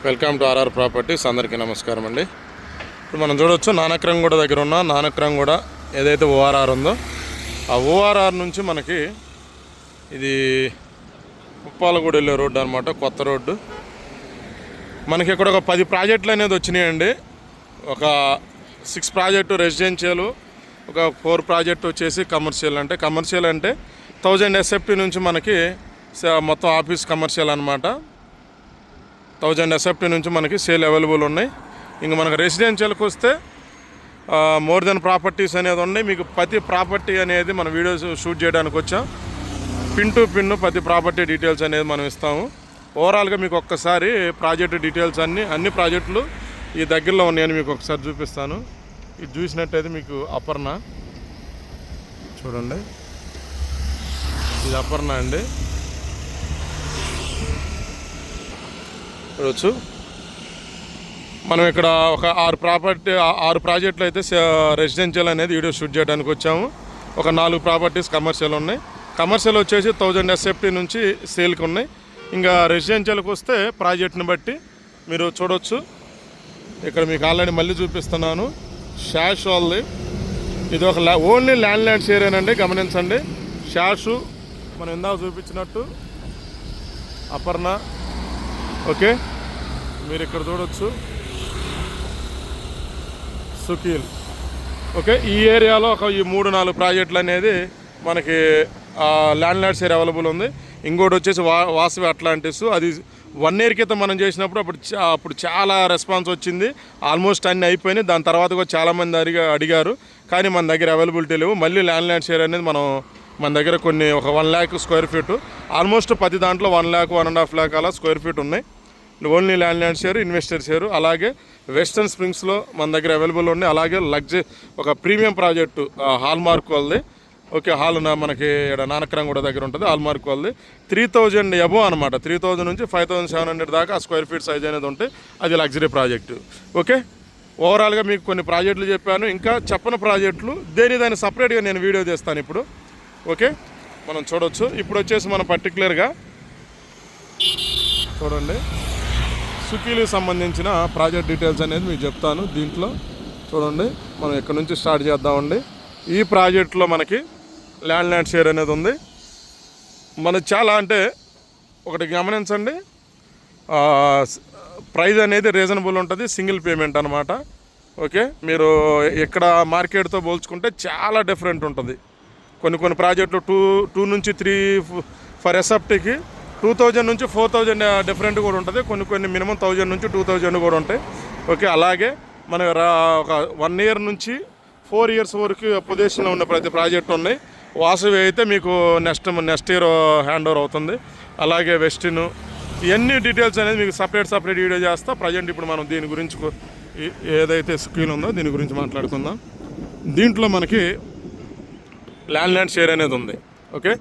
Welcome to RR properties. అందరికీ నమస్కారం అండి. ఇప్పుడు మనం చూడవచ్చు నానక్రంగూడ దగ్గర ఉన్న నానక్రంగూడ ఏదైతే ఓఆర్ఆర్ ఉందో ఆ ఓఆర్ఆర్ నుంచి మనకి ఇది ఉప్పాలగూడ వెళ్ళే రోడ్డు అనమాట, కొత్త రోడ్డు. మనకి ఇక్కడ ఒక 10 ప్రాజెక్టులు అనేది వచ్చినాయండి. ఒక 6 ప్రాజెక్టు రెసిడెన్షియల్, ఒక 4 ప్రాజెక్టు వచ్చేసి కమర్షియల్. అంటే కమర్షియల్ అంటే 1000 SFT నుంచి మనకి మొత్తం ఆఫీస్ కమర్షియల్ అనమాట. 1000 SFT నుంచి మనకి సేల్ అవైలబుల్ ఉన్నాయి. ఇంక మనకు రెసిడెన్షియల్కి వస్తే మోర్ దెన్ ప్రాపర్టీస్ అనేది ఉన్నాయి. మీకు ప్రతి ప్రాపర్టీ అనేది మన వీడియోస్ షూట్ చేయడానికి వచ్చాం. పిన్ టు పిన్ ప్రతి ప్రాపర్టీ డీటెయిల్స్ అనేది మనం ఇస్తాము. ఓవరాల్గా మీకు ఒక్కసారి ప్రాజెక్టు డీటెయిల్స్ అన్ని ప్రాజెక్టులు ఈ దగ్గరలో ఉన్నాయని మీకు ఒకసారి చూపిస్తాను. ఇది చూసినట్టయితే మీకు అపర్ణ చూడండి, ఇది అపర్ణ అండి. చూడవచ్చు మనం ఇక్కడ ఒక 6 ప్రాజెక్టులు అయితే రెసిడెన్షియల్ అనేది వీడియో షూట్ చేయడానికి వచ్చాము. ఒక 4 ప్రాపర్టీస్ కమర్షియల్ ఉన్నాయి. కమర్షియల్ వచ్చేసి 1000 SFT నుంచి సేల్కి ఉన్నాయి. ఇంకా రెసిడెన్షియల్కి వస్తే ప్రాజెక్ట్ని బట్టి మీరు చూడవచ్చు. ఇక్కడ మీకు ఆల్రెడీ మళ్ళీ చూపిస్తున్నాను. షాష్ వాళ్ళది ఇది ఒక ఓన్లీ ల్యాండ్ షేరేనండి, గమనించండి. షాషు మనం ఇందాక చూపించినట్టు అపర్ణ. ఓకే, మీరు ఇక్కడ చూడవచ్చు సుకీల్. ఓకే, ఈ ఏరియాలో ఒక ఈ 3-4 ప్రాజెక్టులు అనేది మనకి ల్యాండ్ షేర్ అవైలబుల్ ఉంది. ఇంకోటి వచ్చేసి వాసవి అట్లాంటిస్. అది 1 year క్రితం మనం చేసినప్పుడు అప్పుడు చాలా రెస్పాన్స్ వచ్చింది. ఆల్మోస్ట్ అన్నీ అయిపోయినాయి. దాని తర్వాత కూడా చాలామంది అడిగారు, కానీ మన దగ్గర అవైలబిలిటీ లేవు. మళ్ళీ ల్యాండ్ షేర్ అనేది మన దగ్గర కొన్ని ఒక 1 lakh స్క్వేర్ ఫీట్, ఆల్మోస్ట్ 10 దాంట్లో 1 lakh 1.5 lakh అలా స్క్వేర్ ఫీట్ ఉన్నాయి. Only land share, investor share. అలాగే వెస్టర్న్ స్ప్రింగ్స్లో మన దగ్గర అవైలబుల్ ఉన్నాయి. అలాగే ఒక ప్రీమియం ప్రాజెక్టు హాల్మార్క్ వాళ్ళది. ఓకే, హాల్ మనకి ఇక్కడ నానక్రంగూడ దగ్గర ఉంటుంది. హాల్మార్క్ వాళ్ళది 3000 అబోవ్ అనమాట. 3000 నుంచి 5700 దాకా ఆ స్క్వేర్ ఫీట్ సైజ్ అనేది ఉంటే అది లగ్జరీ ప్రాజెక్టు. ఓకే, ఓవరాల్గా మీకు కొన్ని ప్రాజెక్టులు చెప్పాను. ఇంకా చెప్పని ప్రాజెక్టులు దాన్ని సపరేట్గా నేను వీడియో చేస్తాను ఇప్పుడు. ఓకే, మనం చూడవచ్చు. ఇప్పుడు వచ్చేసి మనం పర్టికులర్గా చూడండి సుకీలకు సంబంధించిన ప్రాజెక్ట్ డీటెయిల్స్ అనేది మీకు చెప్తాను. దీంట్లో చూడండి మనం ఇక్కడ నుంచి స్టార్ట్ చేద్దామండి. ఈ ప్రాజెక్టులో మనకి ల్యాండ్ షేర్ అనేది ఉంది. మనకు చాలా అంటే ఒకటి గమనించండి, ప్రైస్ అనేది రీజనబుల్ ఉంటుంది. సింగిల్ పేమెంట్ అనమాట. ఓకే, మీరు ఇక్కడ మార్కెట్తో పోల్చుకుంటే చాలా డిఫరెంట్ ఉంటుంది. కొన్ని ప్రాజెక్టులు 2 నుంచి 3 ఫర్ SFTకి 2000 నుంచి 4000 డిఫరెంట్ కూడా ఉంటుంది. కొన్ని మినిమం 1000 నుంచి 2000 కూడా ఉంటాయి. ఓకే, అలాగే మన ఒక 1 year నుంచి 4 years వరకు పొజిషన్లో ఉన్న ప్రతి ప్రాజెక్ట్ ఉన్నాయి. వాసవి అయితే మీకు నెక్స్ట్ ఇయర్ హ్యాండ్ ఓవర్ అవుతుంది. అలాగే వెస్టిన్, ఇవన్నీ డీటెయిల్స్ అనేది మీకు సపరేట్ వీడియో చేస్తా. ప్రజెంట్ ఇప్పుడు మనం దీని గురించి ఏదైతే స్కీమ్ ఉందో దీని గురించి మాట్లాడుకుందాం. దీంట్లో మనకి ల్యాండ్ షేర్ అనేది ఉంది. ఓకే,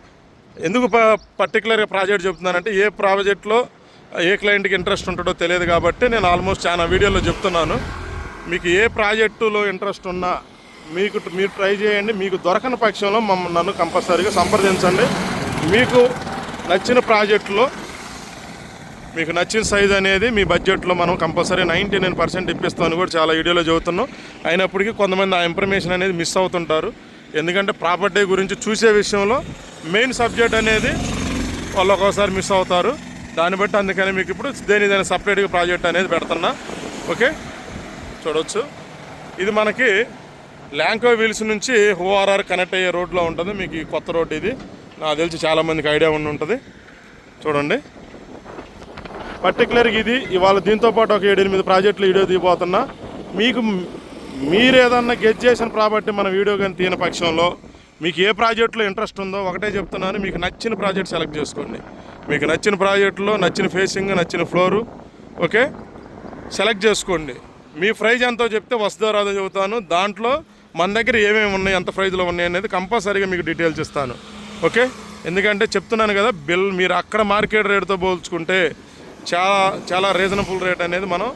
ఎందుకు పర్టికులర్గా ప్రాజెక్ట్ చెప్తున్నానంటే ఏ ప్రాజెక్ట్లో ఏ క్లయింట్కి ఇంట్రెస్ట్ ఉంటుందో తెలియదు కాబట్టి నేను ఆల్మోస్ట్ చాలా వీడియోలో చెప్తున్నాను. మీకు ఏ ప్రాజెక్టులో ఇంట్రెస్ట్ ఉన్నా మీరు ట్రై చేయండి. మీకు దొరకని పక్షంలో నన్ను కంపల్సరీగా సంప్రదించండి. మీకు నచ్చిన ప్రాజెక్టులో మీకు నచ్చిన సైజ్ అనేది మీ బడ్జెట్లో మనం కంపల్సరీ 99% ఇప్పిస్తామని కూడా చాలా వీడియోలో చెబుతున్నాం. అయినప్పటికీ కొంతమంది ఆ ఇన్ఫర్మేషన్ అనేది మిస్ అవుతుంటారు. ఎందుకంటే ప్రాపర్టీ గురించి చూసే విషయంలో మెయిన్ సబ్జెక్ట్ అనేది వాళ్ళు ఒక్కోసారి మిస్ అవుతారు. దాన్ని బట్టి అందుకని మీకు ఇప్పుడు దేనిదైనా సపరేట్గా ప్రాజెక్ట్ అనేది పెడుతున్నా. ఓకే, చూడవచ్చు. ఇది మనకి ల్యాంకో వీల్స్ నుంచి ఓఆర్ఆర్ కనెక్ట్ అయ్యే రోడ్లో ఉంటుంది. మీకు ఈ కొత్త రోడ్డు ఇది నాకు తెలిసి చాలామందికి ఐడియా ఉంటుంది. చూడండి పర్టికులర్గా ఇది ఇవాళ దీంతోపాటు ఒక 7-8 ప్రాజెక్టులు వీడియో దిగిపోతున్నా. మీరు ఏదన్నా గెట్ చేసిన ప్రాపర్టీ మన వీడియో కానీ తీయని పక్షంలో మీకు ఏ ప్రాజెక్టులో ఇంట్రెస్ట్ ఉందో ఒకటే చెప్తున్నాను, మీకు నచ్చిన ప్రాజెక్ట్ సెలెక్ట్ చేసుకోండి. మీకు నచ్చిన ప్రాజెక్టులో నచ్చిన ఫేసింగ్, నచ్చిన ఫ్లోరు ఓకే సెలెక్ట్ చేసుకోండి. మీ ప్రైజ్ ఎంతో చెప్తే వస్తుందో రాదో చెబుతాను. దాంట్లో మన దగ్గర ఏమేమి ఉన్నాయి, ఎంత ప్రైజ్లో ఉన్నాయి అనేది కంపల్సరీగా మీకు డీటెయిల్స్ ఇస్తాను. ఓకే, ఎందుకంటే చెప్తున్నాను కదా, మీరు అక్కడ మార్కెట్ రేట్తో పోల్చుకుంటే చాలా రీజనబుల్ రేట్ అనేది మనం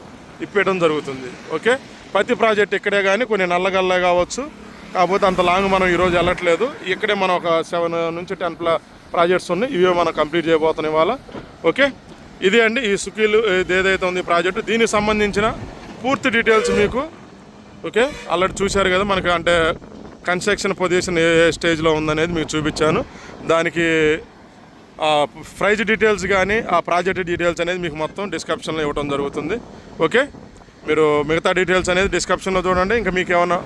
ఇప్పేయడం జరుగుతుంది. ఓకే, ప్రతి ప్రాజెక్ట్ ఇక్కడే కానీ కొన్ని నల్లగల్లే కావచ్చు, కాకపోతే అంత లాంగ్ మనం ఈరోజు వెళ్ళట్లేదు. ఇక్కడే మనం ఒక 7 నుంచి 10 ప్రాజెక్ట్స్ ఉన్నాయి. ఇవే మనం కంప్లీట్ చేయబోతున్నాం ఇవాళ. ఓకే, ఇది అండి ఈ సుఖీలు ఇది ఏదైతే ఉంది ప్రాజెక్టు, దీనికి సంబంధించిన పూర్తి డీటెయిల్స్ మీకు ఓకే ఆల్రెడీ చూశారు కదా. మనకు అంటే కన్స్ట్రక్షన్ పొజిషన్ ఏ స్టేజ్లో ఉందనేది మీకు చూపించాను. దానికి ప్రైజ్ డీటెయిల్స్ కానీ ఆ ప్రాజెక్ట్ డీటెయిల్స్ అనేది మీకు మొత్తం డిస్క్రిప్షన్లో ఇవ్వడం జరుగుతుంది. ఓకే, మీరు మిగతా డీటెయిల్స్ అనేది డిస్క్రిప్షన్లో చూడండి. ఇంకా మీకు ఏమైనా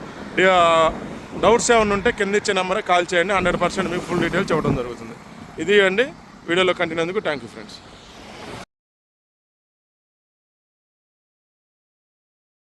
డౌట్స్ ఏమైనా ఉంటే కింద ఇచ్చే నెంబర్కి కాల్ చేయండి. 100% మీకు ఫుల్ డీటెయిల్స్ ఇవ్వడం జరుగుతుంది. ఇది అండి వీడియోలో కంటిన్యూ అందుకు థ్యాంక్ యూ ఫ్రెండ్స్.